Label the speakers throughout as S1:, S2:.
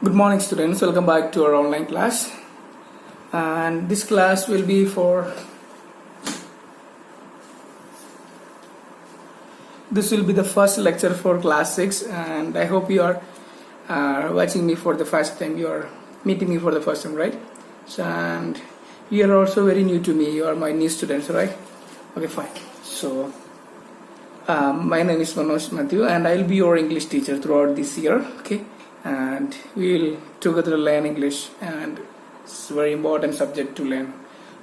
S1: Good morning, students. Welcome back to our online class. And this class will be the first lecture for class 6, and I hope you are watching me for the first time. You are meeting me for the first time, right? So, and you are also very new to me. You are my new students, right? Okay, fine. So my name is Manoj Matthew, and I will be your English teacher throughout this year. Okay, and we will together learn English, and it's a very important subject to learn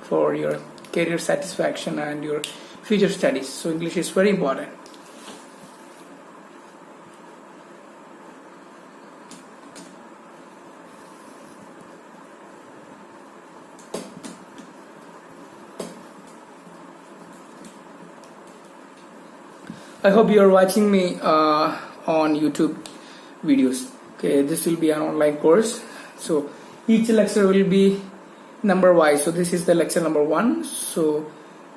S1: for your career satisfaction and your future studies. So English is very important. I hope you are watching me on YouTube videos. Okay, this will be an online course. So each lecture will be number wise. So this is the lecture number 1. So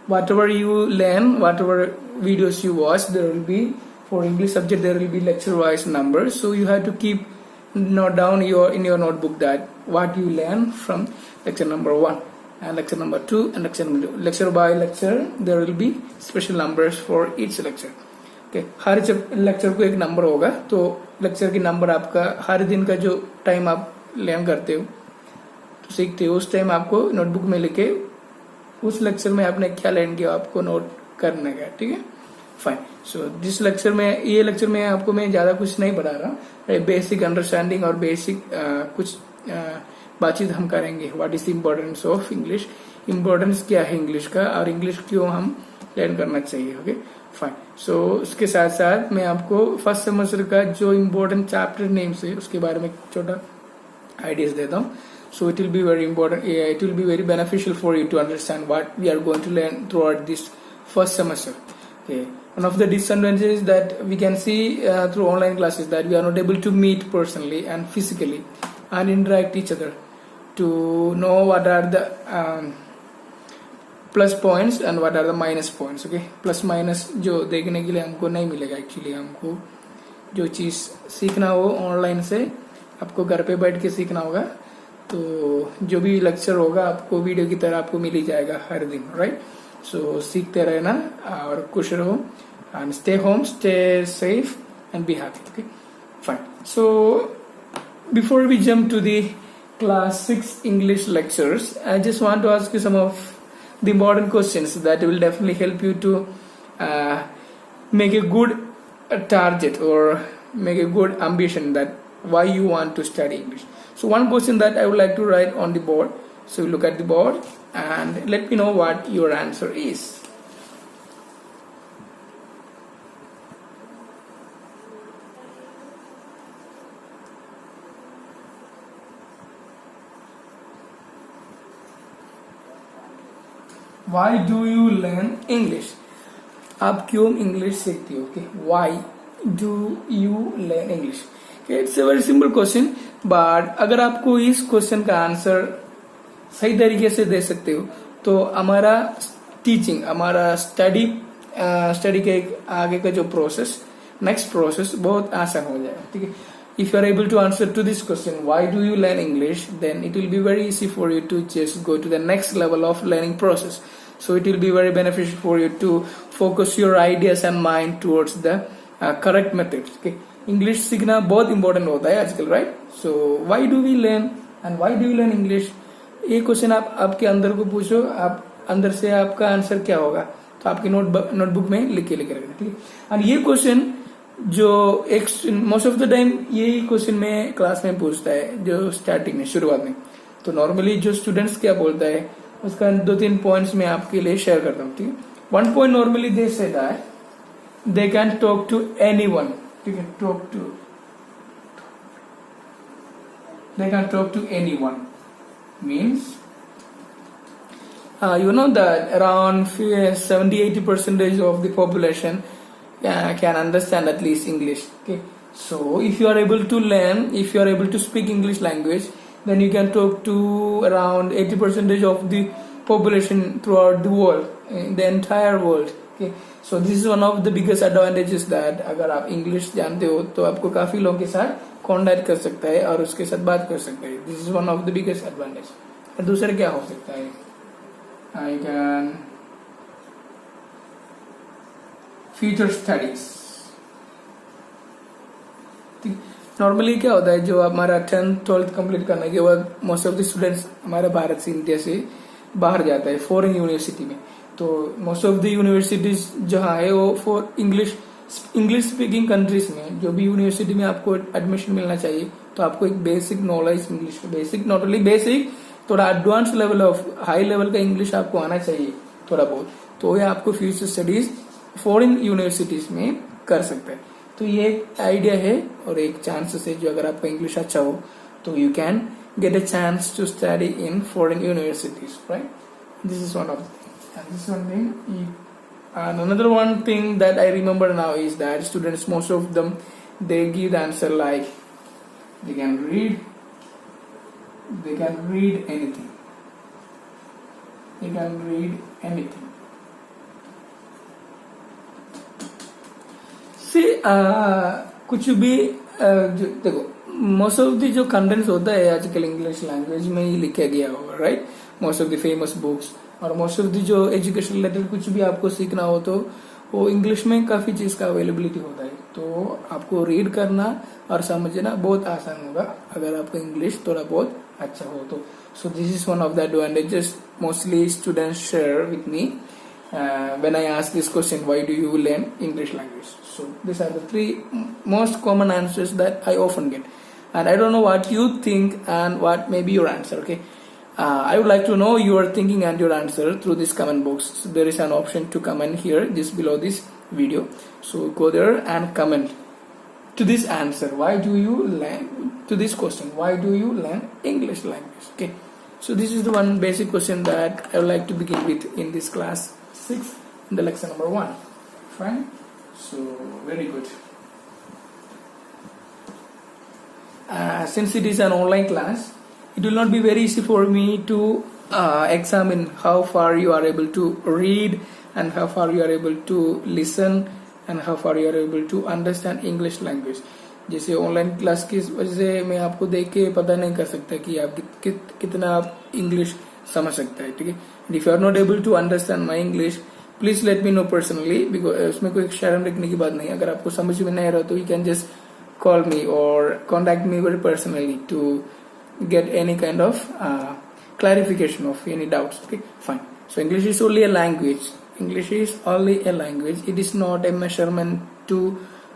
S1: whatever you learn, whatever videos you watch, there will be for English subject there will be lecture wise numbers. So you have to keep note down in your notebook that what you learn from lecture number 1 and lecture number 2 and lecture number 2. Lecture by lecture there will be special numbers for each lecture. Okay, her lecture को एक number होगा, तो lecture की number आपका हर दिन का जो time आप लर्न करते हो तो सीखते हो उस टाइम आपको नोटबुक में लिखे उस लेक्चर में आपने क्या लर्न किया आपको नोट करने का. ठीक है, फाइन. सो दिस लेक्चर में ये लेक्चर में आपको मैं ज्यादा कुछ नहीं बता रहा, बेसिक अंडरस्टैंडिंग और बेसिक कुछ बातचीत हम करेंगे. What is the importance of English, importance क्या है इंग्लिश का और इंग्लिश क्यों हम लर्न करना चाहिए. Okay, fine. सो उसके साथ साथ मैं आपको फर्स्ट सेमेस्टर का जो इम्पोर्टेंट चैप्टर नेम्स है उसके बारे में छोटा आइडियाज देता हूँ. So it will be very important, it will be very beneficial for you to understand what we are going to learn throughout this first semester. Okay, one of the disadvantages that we can see through online classes that we are not able to meet personally and physically and interact each other to know what are the plus points and what are the minus points. Okay, plus minus जो देखने के लिए हमको नहीं मिलेगा. Actually हमको जो चीज सीखना हो ऑनलाइन से आपको घर पे बैठ के सीखना होगा, तो जो भी लेक्चर होगा आपको वीडियो की तरह आपको मिल ही जाएगा हर दिन. राइट, सो सीखते रहना और खुश रहो and stay home, stay safe and be happy. Okay, fine. So before we jump to the class 6 English lectures, I just want to ask you some of the important questions that will definitely help you to make a good target or make a good ambition that why you want to study English. So one question that I would like to write on the board. So look at the board and let me know what your answer is. Why do you learn English? आप क्यों English सीखते हो? Okay, why do you learn English? Okay, it's a very simple question, but अगर आपको इस question का answer सही तरीके से दे सकते हो तो हमारा टीचिंग, हमारा स्टडी के आगे का जो प्रोसेस, नेक्स्ट प्रोसेस बहुत आसान हो जाएगा. ठीक है, if you are able to answer to this question, why do you learn English, then it will be very easy for you to just go to the next level of learning process. So it will be very beneficial for you to focus your ideas and mind towards the correct methods. Okay, English सीखना बहुत important होता है आजकल, right? So why do we learn and why do you learn English? ये question आप आपके अंदर को पूछो, आप अंदर से आपका आंसर क्या होगा तो आपकी नोटबुक में लिख के रखना. ठीक है, और ये क्वेश्चन जो एक मोस्ट ऑफ द टाइम यही क्वेश्चन में क्लास में पूछता है जो स्टार्टिंग में शुरुआत में. तो नॉर्मली जो स्टूडेंट्स क्या बोलता है उसका 2-3 पॉइंट्स मैं आपके लिए शेयर करता हूँ. ठीक है, वन पॉइंट नॉर्मली दे सेता है they can talk to anyone. ठीक है, they can talk to anyone means you know that around 70-80% of the population can understand at least English. Okay, so if you are able to learn, if you are able to speak English language, then you can talk to around 80% of the population throughout the world, in the entire world. Okay, so this is one of the biggest advantages that अगर आप English जानते हो तो आपको काफी लोगों के साथ कॉन्टैक्ट कर सकता है और उसके साथ बात कर सकता है. This is one of the biggest advantage. दूसरा क्या हो सकता है? I can future studies. Normally क्या होता है, जो हमारा 10th-12th कंप्लीट करने के बाद मोस्ट ऑफ द स्टूडेंट्स हमारे भारत से, इंडिया से बाहर जाता है फॉरेन यूनिवर्सिटी में. तो मोस्ट ऑफ द यूनिवर्सिटीज जहाँ है वो फॉर इंग्लिश स्पीकिंग कंट्रीज में. जो भी यूनिवर्सिटी में आपको एडमिशन मिलना चाहिए तो आपको एक basic knowledge English, basic not only basic, थोड़ा advance level of high level का इंग्लिश आपको आना चाहिए थोड़ा बहुत. तो ये आपको फ्यूचर स्टडीज फॉरेन यूनिवर्सिटीज में कर सकते हैं. तो ये एक आइडिया है और एक चांसेस है, जो अगर आपका इंग्लिश अच्छा हो तो you can get a chance to study in foreign universities, right? This is one of the things. And this one thing. And another one thing that I remember now is that students, most of them, they give the answer like they can read anything. They can read anything. See, कुछ भी देखो, most of the जो contents होता है आजकल English language में ही लिखा गया होगा, right? Most of the famous books और मोस्ट ऑफ द जो एजुकेशन रिलेटेड कुछ भी आपको सीखना हो तो वो इंग्लिश में काफी चीज का अवेलेबिलिटी होता है. तो आपको रीड करना और समझना बहुत आसान होगा अगर आपको इंग्लिश थोड़ा बहुत अच्छा हो तो. So this is one of the advantages mostly students share with me when I ask this question, why do you learn English language? So these are the three most common answers that I often get, and I don't know what you think and what may be your answer. Okay, I would like to know your thinking and your answer through this comment box. So there is an option to comment here just below this video. So go there and comment to this answer. Why do you learn, to this question, why do you learn English language? Okay, so this is the one basic question that I would like to begin with in this class 6 in the lecture number 1. Fine. So very good. Since it is an online class, it will not be very easy for me to examine how far you are able to read and how far you are able to listen and how far you are able to understand English language. जैसे online class की वजह से मैं आपको देख के पता नहीं कर सकता कि आप कितना आप इंग्लिश समझ सकता है. ठीक है, if you are not able to understand my English, please let me know personally, because उसमें कोई शर्म रखने की बात नहीं. अगर आपको समझ में नहीं रहा तो you can just call me और contact me very personally to get any kind of clarification of any doubts. Okay, fine. So English is only a language. English is only a language. It is not a measurement to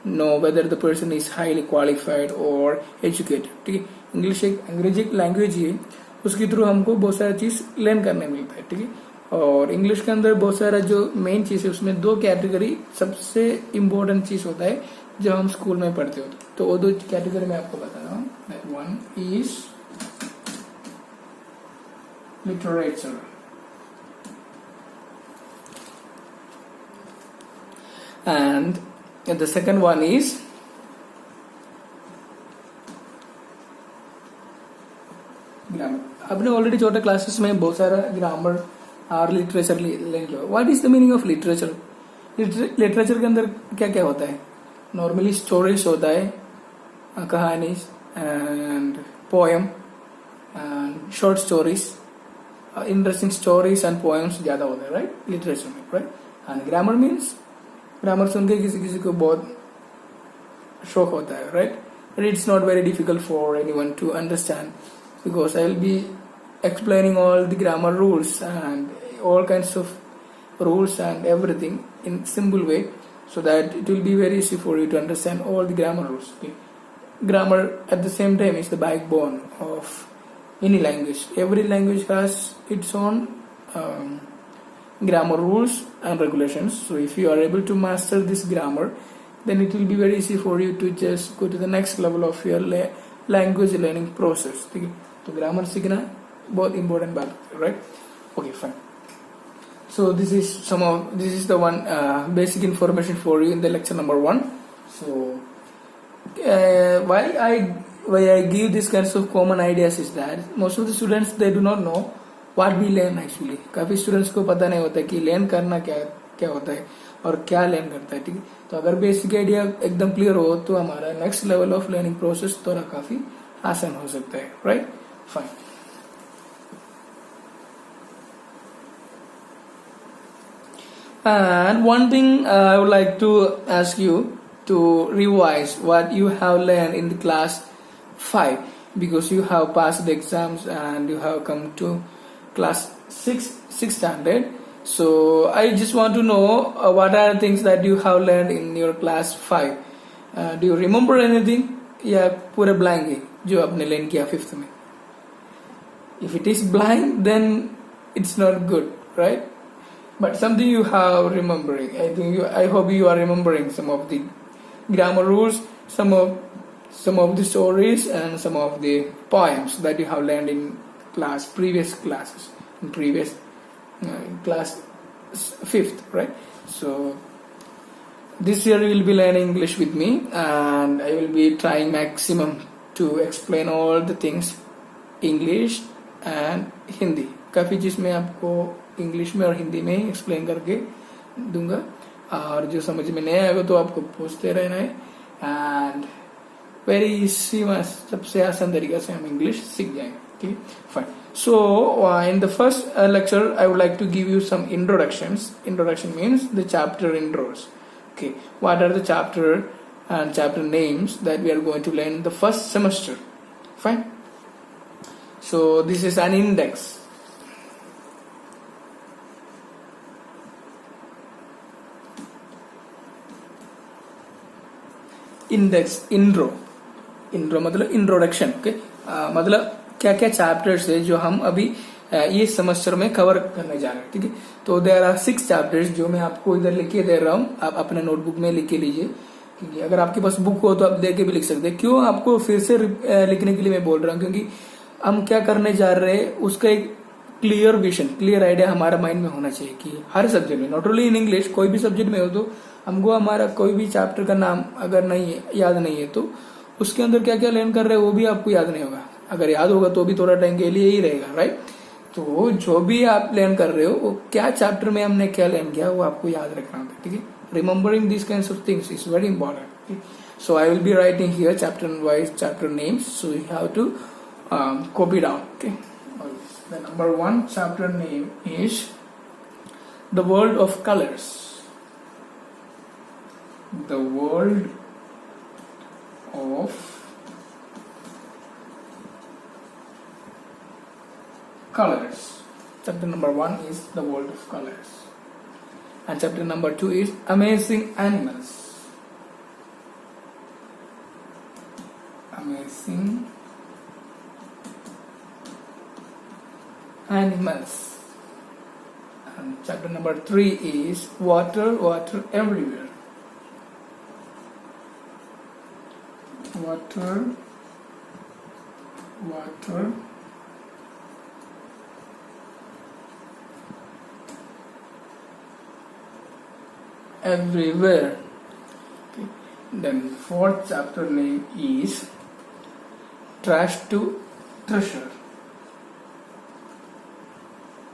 S1: know whether the person is highly qualified or educated. ठीक है, English एक अंग्रेजी language है, उसके through हमको बहुत सारा चीज लर्न करने मिलता है. ठीक है, और इंग्लिश के अंदर बहुत सारा जो मेन चीज है उसमें 2 कैटेगरी सबसे इम्पोर्टेंट चीज होता है जब हम स्कूल में पढ़ते होते. तो वो 2 कैटेगरी मैं आपको बता रहा हूँ. One is literature and the second one is grammar. आपने ऑलरेडी छोटे क्लासेस में बहुत सारा ग्रामर और लिटरेचर ले लिया. What is the meaning of literature? Literature के अंदर क्या क्या होता है? नॉर्मली स्टोरीज होता है, कहानी and poem and short stories, interesting stories and poems ज्यादा होता है, राइट? लिटरेचर में, right? And grammar means, grammar सुन के किसी किसी को बहुत शौक होता है, right? But it's not very difficult for anyone to understand because I will be explaining all the grammar rules and all kinds of rules and everything in simple way so that it will be very easy for you to understand all the grammar rules. Okay? Grammar at the same time is the backbone of any language. Every language has its own grammar rules and regulations. So if you are able to master this grammar, then it will be very easy for you to just go to the next level of your language learning process. Okay? तो grammar सीखना बहुत important बात, right? Okay, fine. So this is the one basic information for you in the lecture number 1. So why I give these kinds of common ideas is that most of the students, they do not know what we learn actually. काफी students को पता नहीं होता कि learn करना क्या होता है और क्या लर्न करता है, ठीक है। तो अगर बेसिक आइडिया एकदम क्लियर हो तो हमारा next level of learning process थोड़ा काफी आसान हो सकता है, right, fine. And one thing I would like to ask you to revise what you have learned in the class 5, because you have passed the exams and you have come to class 6 standard. So I just want to know what are the things that you have learned in your class 5. Do you remember anything, या पूरे blank है जो आपने learn किया 5th में? If it is blank, then it's not good, right? But something you have remembering. I hope you are remembering some of the grammar rules, some of the stories, and some of the poems that you have learned in previous classes, in previous class 5th, right? So this year you will be learning English with me, and I will be trying maximum to explain all the things English and Hindi. काफ़ी चीज़ मैं आपको English में और हिंदी में ही explain करके दूंगा, और जो समझ में नहीं आएगा तो आपको पूछते रहना है। एंड वेरी इजी, सबसे आसान तरीका से हम इंग्लिश सीख जाएंगे, ठीक है, fine. So in the first lecture I would like to give you some introductions. Introduction means the chapter intros, okay, what are the chapter and chapter names that we are going to learn in the first semester, fine. So this is an index. Index, intro मतलब introduction, okay, मतलब क्या क्या chapters है जो हम अभी ये semester में कवर करने जा रहे हैं, ठीक है। तो देयर आर 6 चैप्टर्स जो मैं आपको इधर लिख के दे रहा हूँ, आप अपने नोटबुक में लिख के लीजिए, क्योंकि अगर आपके पास बुक हो तो आप दे के भी लिख सकते हैं। क्यों आपको फिर से लिखने के लिए मैं बोल रहा हूँ, क्योंकि हम क्या करने जा रहे हैं उसका एक क्लियर विजन, क्लियर आइडिया हमारा माइंड में होना चाहिए कि हर सब्जेक्ट में, नॉट ओनली इन इंग्लिश, कोई भी सब्जेक्ट में हो तो हमको हमारा कोई भी चैप्टर का नाम अगर नहीं है, याद नहीं है, तो उसके अंदर क्या क्या लर्न कर रहे हैं वो भी आपको याद नहीं होगा। अगर याद होगा तो भी थोड़ा टाइम के लिए ही रहेगा, राइट। तो जो भी आप लर्न कर रहे हो वो क्या चैप्टर में हमने क्या लर्न किया वो आपको याद रखना होगा, ठीक है। Remembering this kinds of things is very important. So I will be writing here chapter wise chapter names, so you have to copy down, okay. The number 1 chapter name is The World of Colors. The World of Colors. Chapter number 1 is The World of Colors. And chapter number 2 is Amazing Animals. Amazing Animals. And chapter number 3 is Water, Water Everywhere. Water, Water Everywhere. Okay. Then 4th chapter name is Trash to Treasure.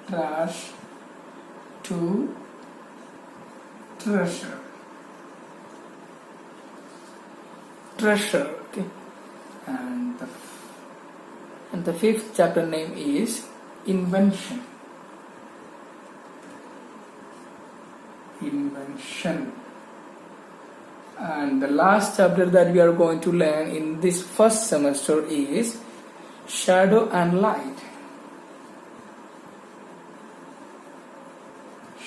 S1: Trash to Treasure. Treasure, okay. And the 5th chapter name is Invention. Invention. And the last chapter that we are going to learn in this first semester is Shadow and Light.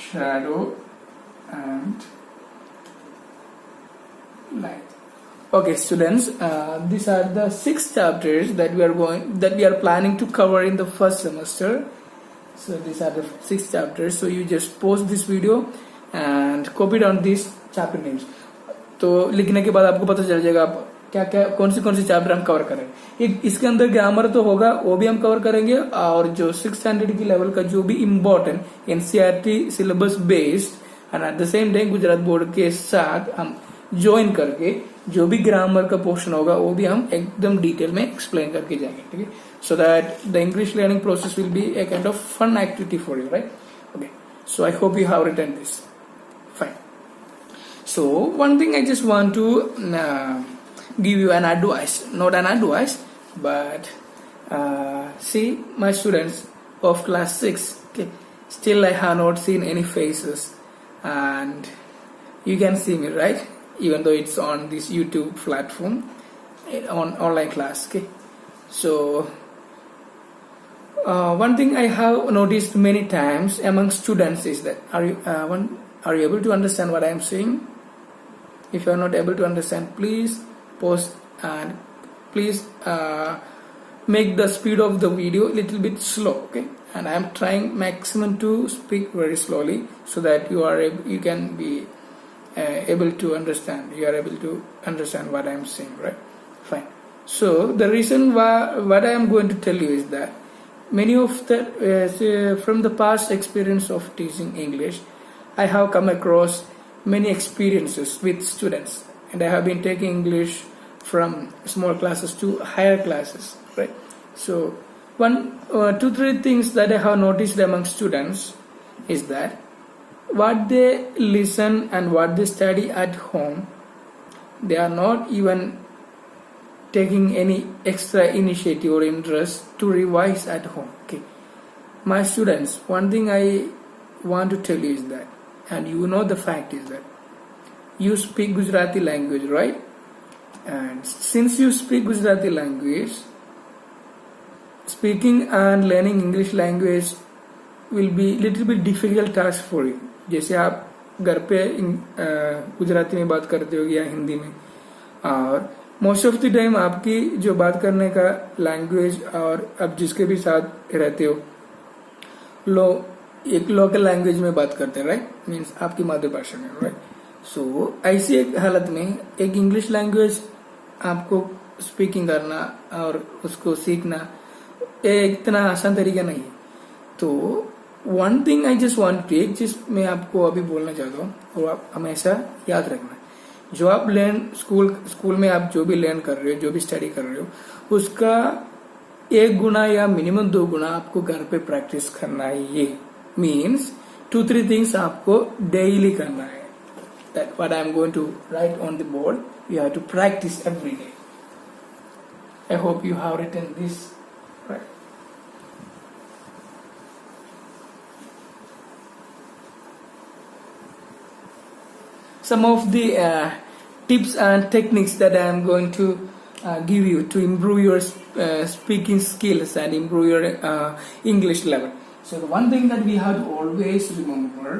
S1: Shadow and Light. Okay, students, these are the 6 chapters that we are planning to cover in the first semester. So these are the 6 chapters. So you just pause this video and copy down these chapter names. तो लिखने के बाद आपको पता चल जाएगा आप क्या क्या कौन सी चैप्टर हम कवर करेंगे। एक इसके अंदर ग्रामर तो होगा, वो भी हम कवर करेंगे, और जो 6th स्टैंडर्ड की लेवल का जो भी important NCERT syllabus based and at the same time Gujarat board के साथ हम ज्वाइन करके जो भी ग्रामर का पोर्शन होगा वो भी हम एकदम डिटेल में एक्सप्लेन करके जाएंगे, ठीक है। So that the English learning process will be a kind of fun activity for you, right. Okay, so I hope you have written this fine. So one thing I just want to give you an advice, not an advice, but see my students of class 6, okay, still I have not seen any faces, and you can see me, right? Even though it's on this YouTube platform on online class, okay. So one thing I have noticed many times among students is that are you able to understand what I am saying? If you are not able to understand, please pause and please make the speed of the video a little bit slow, okay? And I am trying maximum to speak very slowly so that you can be able to understand. You are able to understand what I am saying, right? Fine. So the reason why what I am going to tell you is that many of the from the past experience of teaching English, I have come across many experiences with students, and I have been taking English from small classes to higher classes, right? So two, three things that I have noticed among students is that what they listen and what they study at home, they are not even taking any extra initiative or interest to revise at home, okay? My students, one thing I want to tell you is that, and you know the fact is that you speak Gujarati language, right? And since you speak Gujarati language, speaking and learning English language will be little bit difficult task for you. जैसे आप घर पे गुजराती में बात करते हो या हिंदी में, और मोस्ट ऑफ द टाइम आपकी जो बात करने का लैंग्वेज और आप जिसके भी साथ रहते हो एक लोकल लैंग्वेज में बात करते हैं, राइट? मीन्स आपकी मातृभाषा में, राइट? सो ऐसी एक हालत में एक इंग्लिश लैंग्वेज आपको स्पीकिंग करना और उसको सीखना इतना आसान तरीका नहीं है. तो one thing I just want to, एक चीज मैं आपको अभी बोलना चाहता हूँ और आप हमेशा याद रखना, जो आप लर्न स्कूल में आप जो भी लर्न कर रहे हो, जो भी स्टडी कर रहे हो, उसका 1 गुना या मिनिमम 2 गुना आपको घर पे प्रैक्टिस करना है. ये मीन्स 2-3 थिंग्स आपको डेली करना है. That what I am going to write on the board, you have to practice every day. I hope you have written this right. Some of the tips and techniques that I am going to give you to improve your speaking skills and improve your English level. So the one thing that we have to always remember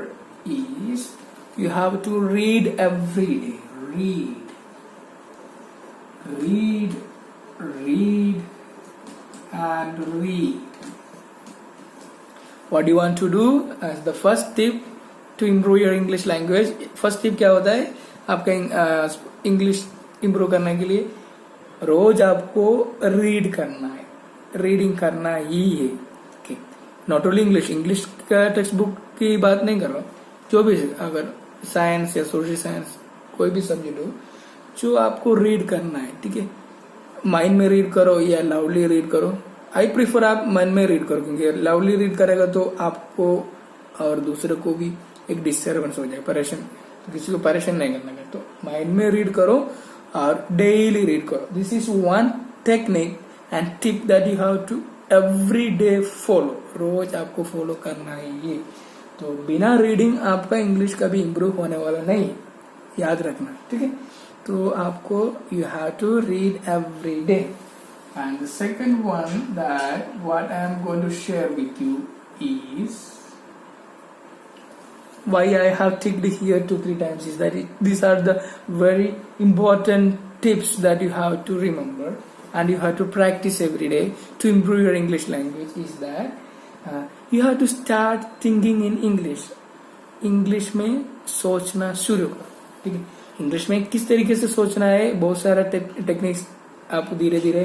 S1: is you have to read every day. Read and read. What do you want to do as the first tip to improve your English language? First tip क्या होता है आपका English improve करने के लिए? रोज आपको read करना है, रीडिंग करना ही है. नॉट ओनली इंग्लिश का टेक्स्ट बुक की बात नहीं कर रहा हूँ, जो भी अगर साइंस या सोशल साइंस कोई भी सब्जेक्ट हो जो आपको रीड करना है, ठीक है? माइंड में रीड करो या लाउडली रीड करो. आई प्रीफर आप माइंड में रीड करो, क्योंकि लाउडली रीड करेगा तो आपको और दूसरे को भी एक डिस्टर्बेंस हो जाए, परेशान, तो किसी को परेशान नहीं करना है. तो माइंड में रीड करो और डेली रीड करो. This is one technique and tip that you have to every day follow. रोज आपको फॉलो करना है ये. तो बिना रीडिंग आपका इंग्लिश कभी इम्प्रूव होने वाला नहीं, याद रखना, ठीक है? तो आपको you have to read every day. And the second one that what I am going to share with you is why I have ticked here 2-3 times is that these are the very important tips that you have to remember and you have to practice every day to improve your English language. Is that you have to start thinking in English. English में सोचना शुरू करो, ठीक है? English में किस तरीके से सोचना है, बहुत सारा टेक्निक्स आपको धीरे धीरे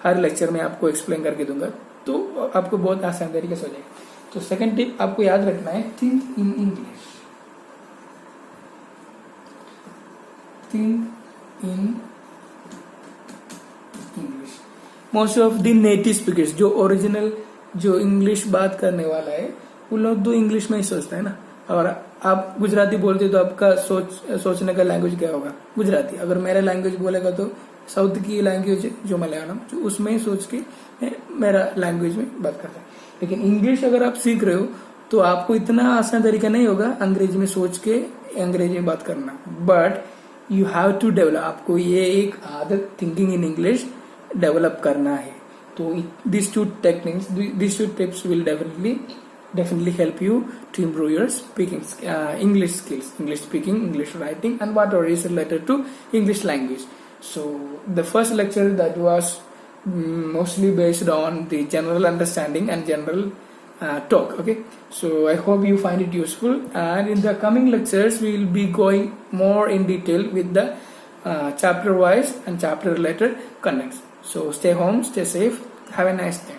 S1: हर लेक्चर में आपको एक्सप्लेन करके दूंगा, तो आपको बहुत आसान तरीके से हो जाएगा. तो सेकंड टिप आपको याद रखना है, think in English. Think in English. Most of the native speakers, जो ओरिजिनल जो इंग्लिश बात करने वाला है, वो लोग तो इंग्लिश में ही सोचता है ना. और आप गुजराती बोलते हो तो आपका सोचने का लैंग्वेज क्या होगा, गुजराती। अगर मेरा लैंग्वेज बोलेगा तो साउथ की लैंग्वेज जो मलयालम, जो उसमें ही सोच के मेरा लैंग्वेज में बात करता है। लेकिन इंग्लिश अगर आप सीख रहे हो तो आपको इतना आसान तरीका नहीं होगा अंग्रेजी में सोच के अंग्रेजी में बात करना, but you have to develop, आपको ये एक आदत थिंकिंग इन इंग्लिश डेवलप करना है। तो these two techniques, these two tips will definitely help you to improve your speaking English skills, English speaking, English writing, and whatever is related to English language. So the first lecture that was mostly based on the general understanding and general talk. Okay, so I hope you find it useful, and in the coming lectures we will be going more in detail with the chapter wise and chapter related contents. So stay home, stay safe, have a nice day.